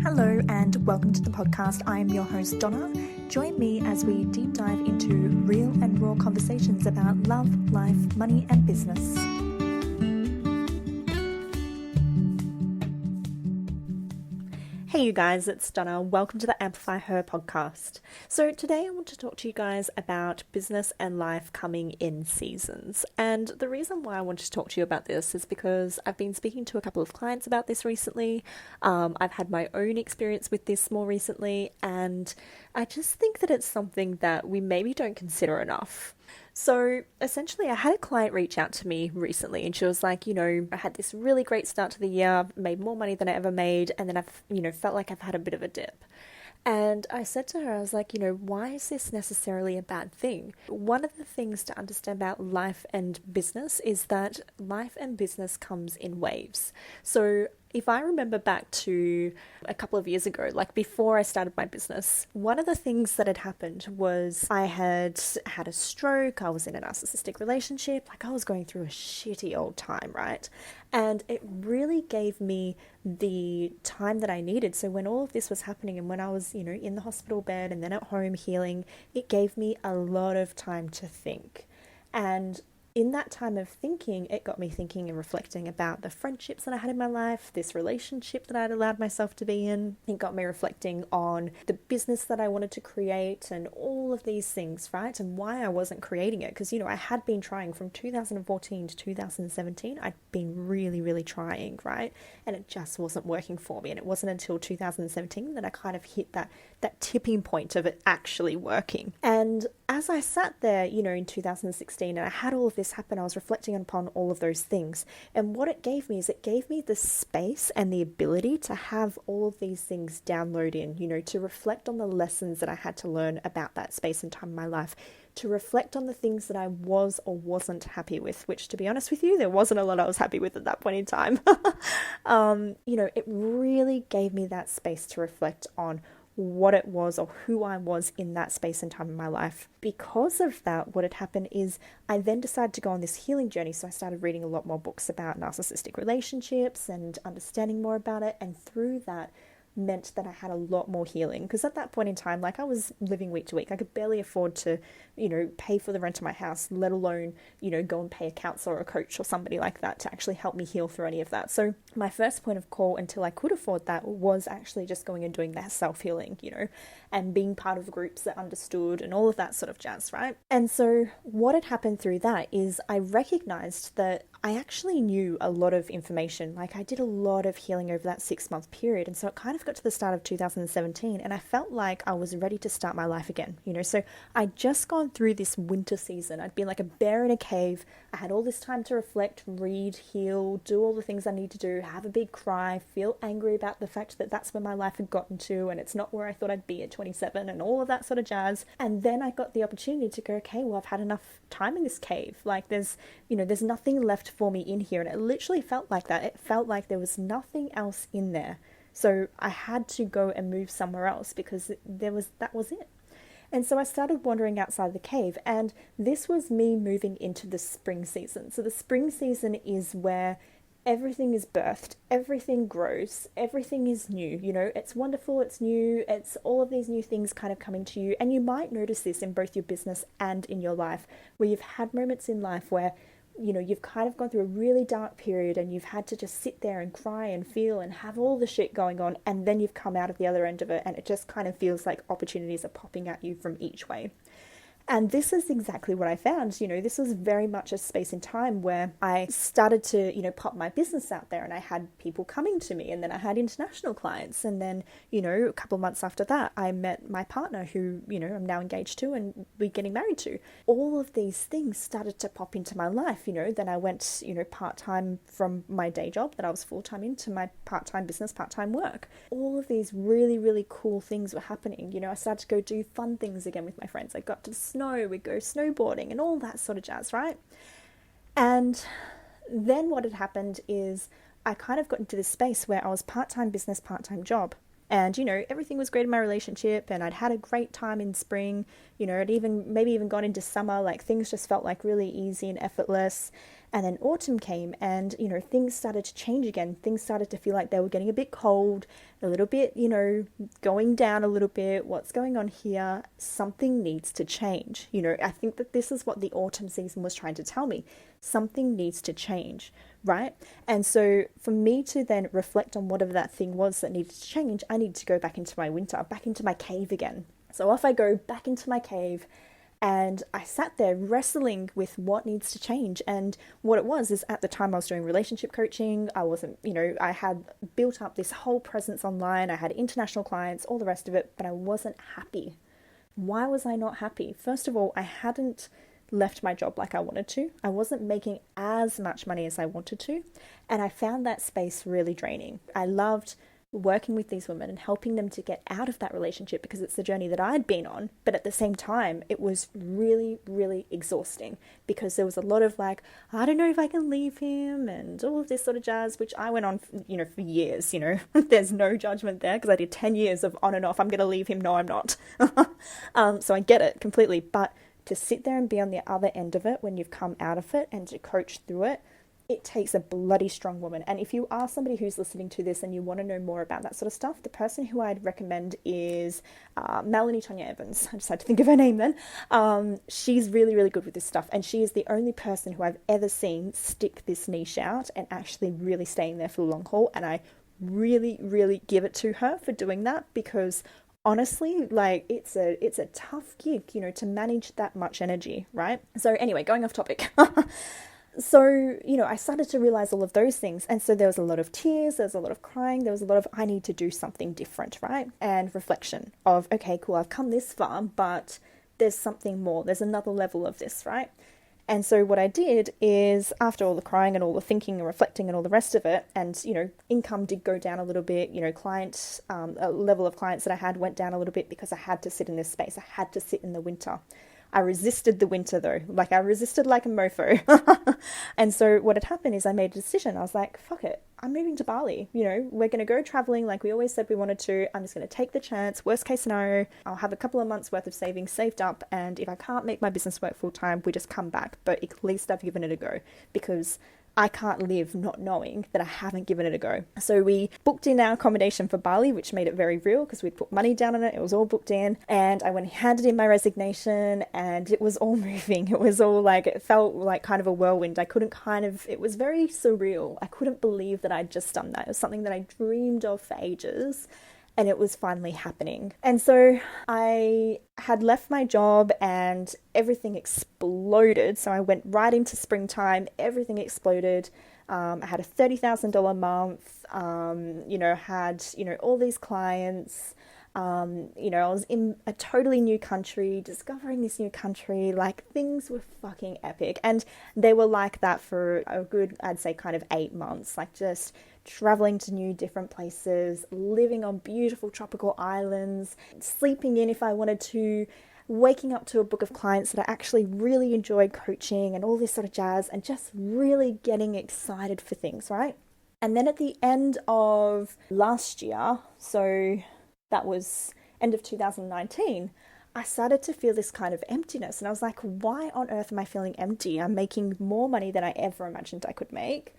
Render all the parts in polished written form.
Hello and welcome to the podcast. I am your host Donna. Join me as we deep dive into real and raw conversations about love, life, money and business. Hey you guys, it's Donna. Welcome to the Amplify-her podcast. So today I want to talk to you guys about business and life coming in seasons. And the reason why I wanted to talk to you about this is because I've been speaking to a couple of clients about this recently. I've had my own experience with this more recently, and I just think that it's something that we maybe don't consider enough. So essentially, I had a client reach out to me recently and she was like, I had this really great start to the year, made more money than I ever made, and then I've, felt like I've had a bit of a dip. And I said to her, I was like, why is this necessarily a bad thing? One of the things to understand about life and business is that life and business comes in waves. So if I remember back to a couple of years ago, like before I started my business, one of the things that had happened was I had had a stroke, I was in a narcissistic relationship, like I was going through a shitty old time, right? And it really gave me the time that I needed. So when all of this was happening and when I was, in the hospital bed and then at home healing, it gave me a lot of time to think. And in that time of thinking, it got me thinking and reflecting about the friendships that I had in my life, this relationship that I'd allowed myself to be in. It got me reflecting on the business that I wanted to create and all of these things, right? And why I wasn't creating it. Because, I had been trying from 2014 to 2017. I'd been really, really trying, right? And it just wasn't working for me. And it wasn't until 2017 that I kind of hit that tipping point of it actually working. And as I sat there, in 2016 and I had all of this happen, I was reflecting upon all of those things. And what it gave me is it gave me the space and the ability to have all of these things download in, to reflect on the lessons that I had to learn about that space and time in my life, to reflect on the things that I was or wasn't happy with, which to be honest with you, there wasn't a lot I was happy with at that point in time. It really gave me that space to reflect on what it was or who I was in that space and time in my life. Because of that, what had happened is I then decided to go on this healing journey. So I started reading a lot more books about narcissistic relationships and understanding more about it. And through that meant that I had a lot more healing. Because at that point in time, I was living week to week. I could barely afford to, pay for the rent of my house, let alone, go and pay a counselor or a coach or somebody like that to actually help me heal through any of that. So my first point of call until I could afford that was actually just going and doing that self-healing, and being part of groups that understood and all of that sort of jazz, right? And so what had happened through that is I recognized that I actually knew a lot of information. I did a lot of healing over that 6-month period. And so it kind of got to the start of 2017 and I felt like I was ready to start my life again, So I'd just gone through this winter season. I'd been like a bear in a cave. I had all this time to reflect, read, heal, do all the things I need to do, have a big cry, feel angry about the fact that that's where my life had gotten to and it's not where I thought I'd be at 27 and all of that sort of jazz. And then I got the opportunity to go, okay, well, I've had enough time in this cave. There's nothing left for me in here. And it literally felt like that. It felt like there was nothing else in there. So I had to go and move somewhere else because that was it. And so I started wandering outside the cave, and this was me moving into the spring season. So the spring season is where everything is birthed, everything grows, everything is new, it's wonderful, it's new, it's all of these new things kind of coming to you. And you might notice this in both your business and in your life, where you've had moments in life where you've kind of gone through a really dark period and you've had to just sit there and cry and feel and have all the shit going on, and then you've come out of the other end of it and it just kind of feels like opportunities are popping at you from each way. And this is exactly what I found. This was very much a space in time where I started to, pop my business out there and I had people coming to me, and then I had international clients. And then, a couple of months after that, I met my partner who, I'm now engaged to and we're getting married to. All of these things started to pop into my life, Then I went, part-time from my day job that I was full-time into my part-time business, part-time work. All of these really, really cool things were happening. I started to go do fun things again with my friends. I got to snow, we'd go snowboarding and all that sort of jazz, right? And then what had happened is I kind of got into this space where I was part-time business, part-time job. And, everything was great in my relationship, and I'd had a great time in spring. It maybe even gone into summer, like things just felt like really easy and effortless. And then autumn came, and, things started to change again. Things started to feel like they were getting a bit cold, a little bit, going down a little bit. What's going on here? Something needs to change. I think that this is what the autumn season was trying to tell me. Something needs to change, right? And so for me to then reflect on whatever that thing was that needed to change, I need to go back into my winter, back into my cave again. So off I go back into my cave. And I sat there wrestling with what needs to change. And what it was is, at the time I was doing relationship coaching. I wasn't, I had built up this whole presence online. I had international clients, all the rest of it, but I wasn't happy. Why was I not happy? First of all, I hadn't left my job like I wanted to. I wasn't making as much money as I wanted to. And I found that space really draining. I loved working with these women and helping them to get out of that relationship because it's the journey that I'd been on. But at the same time, it was really, really exhausting because there was a lot of like, I don't know if I can leave him and all of this sort of jazz, which I went on, for years, there's no judgment there because I did 10 years of on and off. I'm going to leave him. No, I'm not. So I get it completely. But to sit there and be on the other end of it when you've come out of it and to coach through it, it takes a bloody strong woman. And if you are somebody who's listening to this and you want to know more about that sort of stuff, the person who I'd recommend is Melanie Tonya Evans. I just had to think of her name then. She's really, really good with this stuff. And she is the only person who I've ever seen stick this niche out and actually really staying there for the long haul. And I really, really give it to her for doing that because honestly, like it's a tough gig, to manage that much energy, right? So anyway, going off topic. So, I started to realize all of those things. And so there was a lot of tears, there was a lot of crying, there was a lot of, I need to do something different, right? And reflection of, okay, cool, I've come this far, but there's something more. There's another level of this, right? And so what I did is, after all the crying and all the thinking and reflecting and all the rest of it, and, income did go down a little bit, a level of clients that I had went down a little bit because I had to sit in this space. I had to sit in the winter. I resisted the winter though, I resisted like a mofo. And so what had happened is I made a decision. I was like, fuck it, I'm moving to Bali. We're going to go traveling like we always said we wanted to. I'm just going to take the chance. Worst case scenario, I'll have a couple of months worth of savings saved up. And if I can't make my business work full time, we just come back. But at least I've given it a go because I can't live not knowing that I haven't given it a go. So we booked in our accommodation for Bali, which made it very real because we'd put money down on it. It was all booked in. And I went and handed in my resignation and it was all moving. It was all like, it felt like kind of a whirlwind. It was very surreal. I couldn't believe that I'd just done that. It was something that I dreamed of for ages. And it was finally happening. And so I had left my job and everything exploded. So I went right into springtime, everything exploded. I had a $30,000 month, had, all these clients. I was in a totally new country, discovering this new country, like things were fucking epic. And they were like that for a good, I'd say kind of 8 months, like just traveling to new different places, living on beautiful tropical islands, sleeping in if I wanted to, waking up to a book of clients that I actually really enjoyed coaching and all this sort of jazz, and just really getting excited for things, right? And then at the end of last year, so that was end of 2019, I started to feel this kind of emptiness. And I was like, why on earth am I feeling empty? I'm making more money than I ever imagined I could make.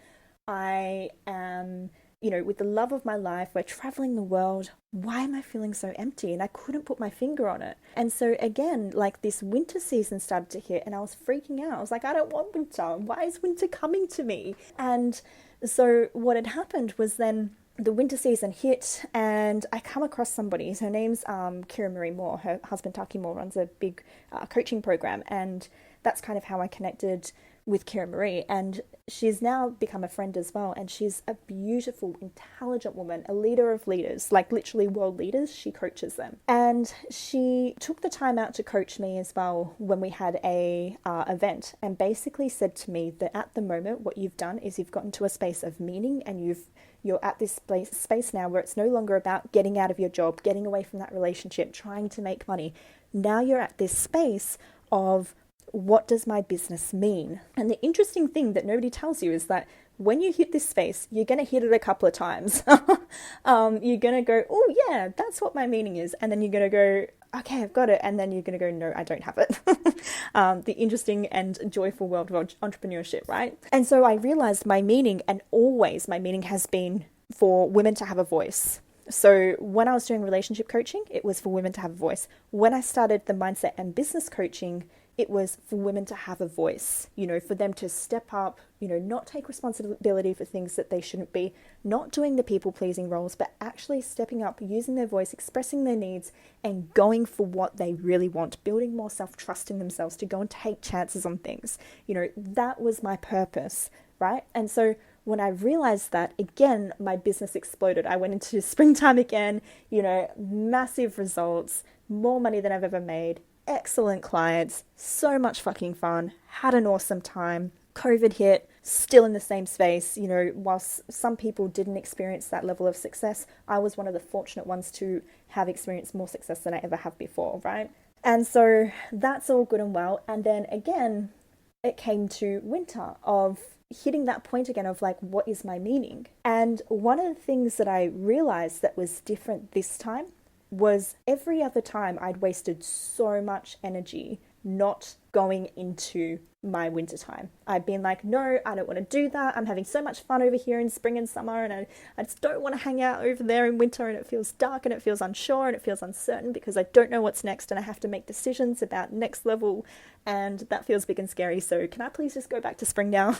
I am, with the love of my life, we're traveling the world. Why am I feeling so empty? And I couldn't put my finger on it. And so again, like this winter season started to hit and I was freaking out. I was like, I don't want winter. Why is winter coming to me? And so what had happened was then the winter season hit and I come across somebody. Her name's Kira Marie Moore. Her husband Taki Moore runs a big coaching program, and that's kind of how I connected with Kira Marie. And she's now become a friend as well, and she's a beautiful, intelligent woman, a leader of leaders, like literally world leaders. She coaches them, and she took the time out to coach me as well when we had a event, and basically said to me that at the moment what you've done is you've gotten to a space of meaning, and you're at this space now where it's no longer about getting out of your job, getting away from that relationship, trying to make money. Now you're at this space of, what does my business mean? And the interesting thing that nobody tells you is that when you hit this space, you're going to hit it a couple of times. You're going to go, oh yeah, that's what my meaning is. And then you're going to go, okay, I've got it. And then you're going to go, no, I don't have it. The interesting and joyful world of entrepreneurship, right? And so I realized my meaning, and always my meaning has been for women to have a voice. So when I was doing relationship coaching, it was for women to have a voice. When I started the mindset and business coaching, it was for women to have a voice, for them to step up, not take responsibility for things that they shouldn't be, not doing the people-pleasing roles, but actually stepping up, using their voice, expressing their needs, and going for what they really want, building more self-trust in themselves to go and take chances on things. That was my purpose, right? And so when I realized that, again, my business exploded. I went into springtime again, massive results, more money than I've ever made, excellent clients, so much fucking fun, had an awesome time. COVID hit, still in the same space. Whilst some people didn't experience that level of success, I was one of the fortunate ones to have experienced more success than I ever have before, right? And so that's all good and well. And then again, it came to winter of hitting that point again of like, what is my meaning? And one of the things that I realized that was different this time was every other time I'd wasted so much energy not going into my winter time. I'd been like, no, I don't want to do that. I'm having so much fun over here in spring and summer, and I just don't want to hang out over there in winter, and it feels dark and it feels unsure and it feels uncertain because I don't know what's next and I have to make decisions about next level, and that feels big and scary. So can I please just go back to spring now?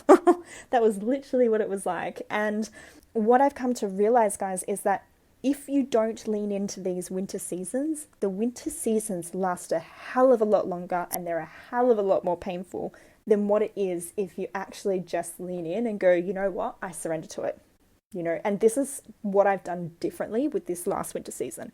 That was literally what it was like. And what I've come to realize, guys, is that if you don't lean into these winter seasons, the winter seasons last a hell of a lot longer and they're a hell of a lot more painful than what it is if you actually just lean in and go, you know what, I surrender to it. And this is what I've done differently with this last winter season.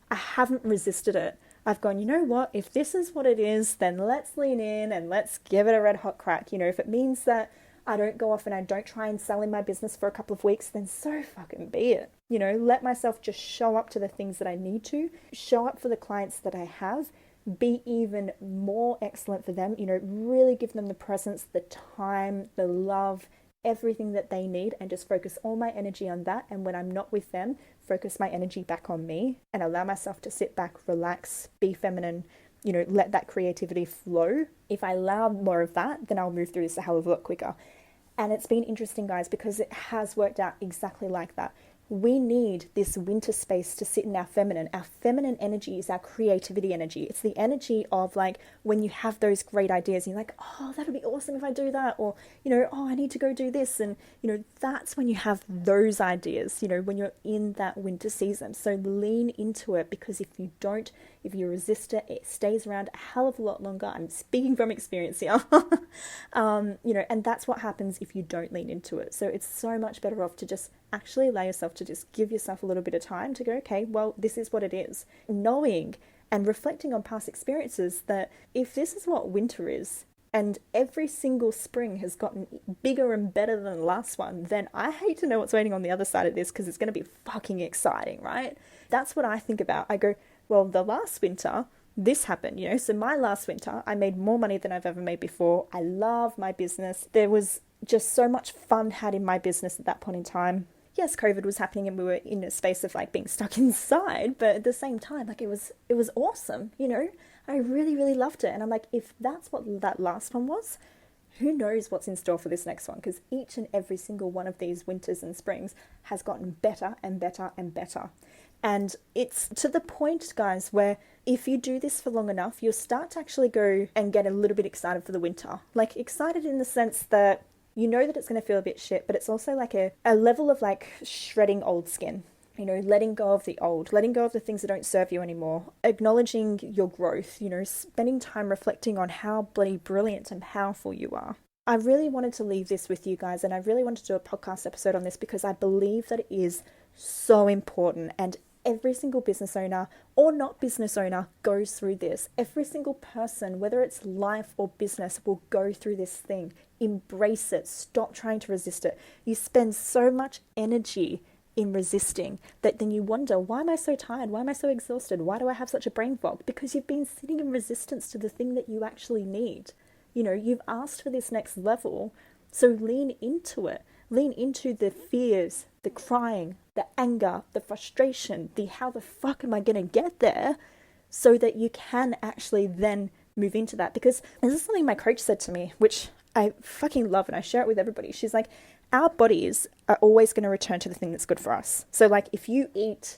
I haven't resisted it. I've gone, you know what, if this is what it is, then let's lean in and let's give it a red hot crack. If it means that I don't go off and I don't try and sell in my business for a couple of weeks, then so fucking be it. Let myself just show up to the things that I need to, show up for the clients that I have, be even more excellent for them, really give them the presence, the time, the love, everything that they need, and just focus all my energy on that. And when I'm not with them, focus my energy back on me and allow myself to sit back, relax, be feminine, let that creativity flow. If I allow more of that, then I'll move through this a hell of a lot quicker. And it's been interesting, guys, because it has worked out exactly like that. We need this winter space to sit in our feminine. Our feminine energy is our creativity energy. It's the energy of like when you have those great ideas and you're like, oh, that'd be awesome if I do that. Or, oh, I need to go do this. And, that's when you have those ideas, when you're in that winter season. So lean into it, because if you don't, if you resist it, it stays around a hell of a lot longer. I'm speaking from experience here. And that's what happens if you don't lean into it. So it's so much better off to just actually allow yourself to just give yourself a little bit of time to go, okay, well, this is what it is. Knowing and reflecting on past experiences that if this is what winter is, and every single spring has gotten bigger and better than the last one, then I hate to know what's waiting on the other side of this, because it's going to be fucking exciting, right? That's what I think about. I go, well, the last winter, this happened, so my last winter, I made more money than I've ever made before. I love my business. There was just so much fun had in my business at that point in time. Yes, COVID was happening and we were in a space of like being stuck inside, but at the same time, like it was awesome, I really, really loved it. And I'm like, if that's what that last one was, who knows what's in store for this next one? Because each and every single one of these winters and springs has gotten better and better and better. And it's to the point, guys, where if you do this for long enough, you'll start to actually go and get a little bit excited for the winter. Like excited in the sense that you know that it's going to feel a bit shit, but it's also like a level of like shredding old skin, letting go of the old, letting go of the things that don't serve you anymore, acknowledging your growth, spending time reflecting on how bloody brilliant and powerful you are. I really wanted to leave this with you guys, and I really wanted to do a podcast episode on this because I believe that it is so important, and every single business owner or not business owner goes through this. Every single person, whether it's life or business, will go through this thing. Embrace it. Stop trying to resist it. You spend so much energy in resisting that then you wonder, why am I so tired? Why am I so exhausted? Why do I have such a brain fog? Because you've been sitting in resistance to the thing that you actually need. You've asked for this next level, so lean into it. lean into the fears, the crying, the anger, the frustration, the how the fuck am I going to get there, so that you can actually then move into that. Because this is something my coach said to me, which I fucking love, and I share it with everybody. She's like, our bodies are always going to return to the thing that's good for us. So like if you eat,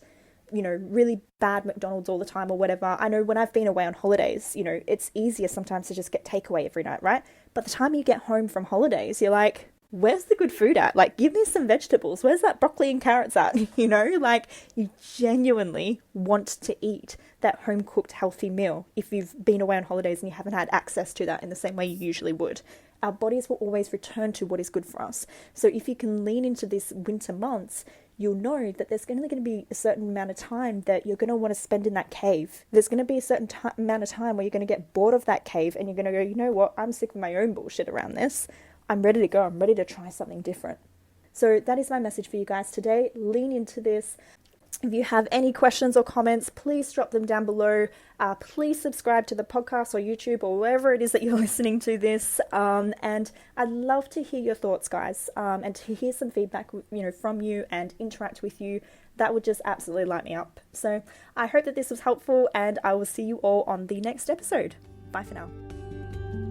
really bad McDonald's all the time or whatever, I know when I've been away on holidays, it's easier sometimes to just get takeaway every night, right? But the time you get home from holidays, you're like, where's the good food at? Like, give me some vegetables. Where's that broccoli and carrots at? Like you genuinely want to eat that home cooked healthy meal if you've been away on holidays and you haven't had access to that in the same way you usually would. Our bodies will always return to what is good for us. So if you can lean into this winter months, you'll know that there's only going to be a certain amount of time that you're going to want to spend in that cave. There's going to be a certain amount of time where you're going to get bored of that cave and you're going to go, you know what, I'm sick of my own bullshit around this. I'm ready to go. I'm ready to try something different. So that is my message for you guys today. Lean into this. If you have any questions or comments, please drop them down below. Please subscribe to the podcast or YouTube or wherever it is that you're listening to this. And I'd love to hear your thoughts, guys, and to hear some feedback, from you and interact with you. That would just absolutely light me up. So I hope that this was helpful, and I will see you all on the next episode. Bye for now.